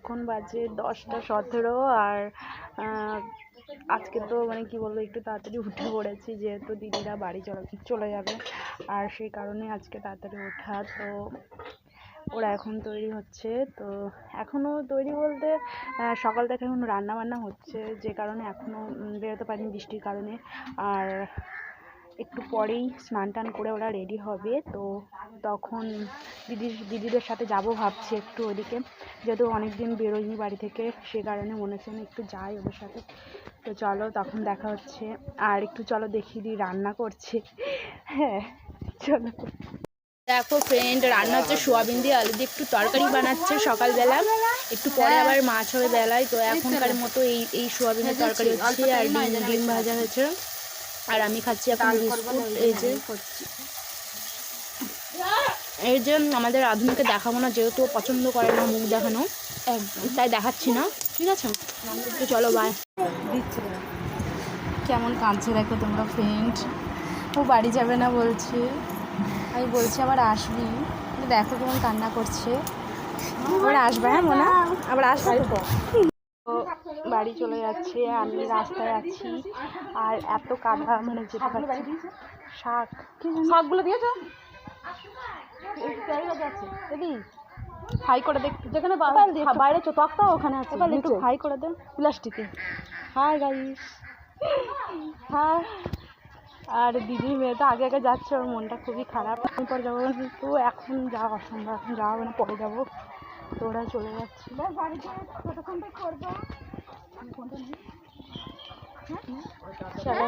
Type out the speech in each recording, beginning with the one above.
এখন বাজে 10টা 17 আর আজকে তো মানে কি বলবো, একটু তাড়াতাড়ি উঠে পড়েছি যেহেতু দিদিরা বাড়ি চলে যাবে, আর সেই কারণে আজকে তাড়াতাড়ি ওঠা। তো ওরা এখন তৈরি হচ্ছে, তো এখনও তৈরি বলতে সকাল থেকে এখন রান্না বান্না হচ্ছে, যে কারণে এখনও বেরোতে পারিনি বৃষ্টির কারণে। আর একটু পরেই স্নান টান করে ওরা রেডি হবে, তো তখন দিদিদের সাথে যাব ভাবছি একটু ওদিকে, যেহেতু অনেক দিন বেরোয়নি বাড়ি থেকে, সে কারণে মনে হচ্ছে না একটু যাই ওদের সাথে। তো চলো তখন দেখা হচ্ছে। আর একটু চলো দেখিয়ে দিই রান্না করছে। হ্যাঁ চলো। দেখো ফ্রেন্ড, রান্না হচ্ছে সোয়াবিন দিয়ে আলু দিয়ে একটু তরকারি বানাচ্ছে সকালবেলা, একটু পরে আবার মাছ হবে বেলায়। তো এখনকার মতো এই সোয়াবিনের তরকারি হচ্ছে, আর ডিম ভাজা হয়েছে, আর আমি খাচ্ছি এখন বিস্কুট। এই যে আমাদের আধুনিকে দেখাবো না, যেহেতু পছন্দ করে না মুখ দেখানো, তাই দেখাচ্ছি না, ঠিক আছে? তো চলো বাই। দিচ্ছি কেমন কাঁদছে দেখো তোমরা ফ্রেন্ড, ও বাড়ি যাবে না বলছে, আমি বলছি আবার আসবি, দেখো কেমন কান্না করছে। আবার আসবে, হ্যাঁ মোনা, আবার আসবে তো। বাড়ি চলে যাচ্ছে, আমি রাস্তায় আছি, আর এত কাদা মানে যেতে পারছি। শাকগুলো দিয়েছো দিদি, হাই করে দেখ, যেখানে বাইরে তক্তা ওখানে আছে, একটু হাই করে দেন প্লাস্টিকে। হাই গাইস, হ্যাঁ। আর দিদির মেয়েটা আগে আগে যাচ্ছে, ওর মনটা খুবই খারাপ। পর যাবো, কিন্তু এখন যাওয়া অসম্ভব, এখন যাওয়া মানে পরে যাবো। তো ওরা চলে যাচ্ছে। চলো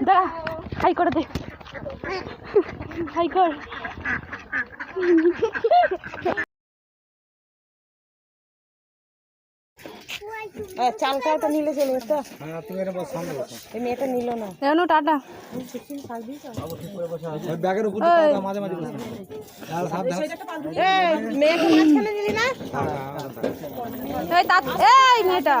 দাঁড়া, হাই করে দে, হাই কর। চালটা নিলে চলবে তো, এই মেয়েটা নিল না। এখনো টাটা মেয়েকে মাঝখানে দিলি না, এই মেয়েটা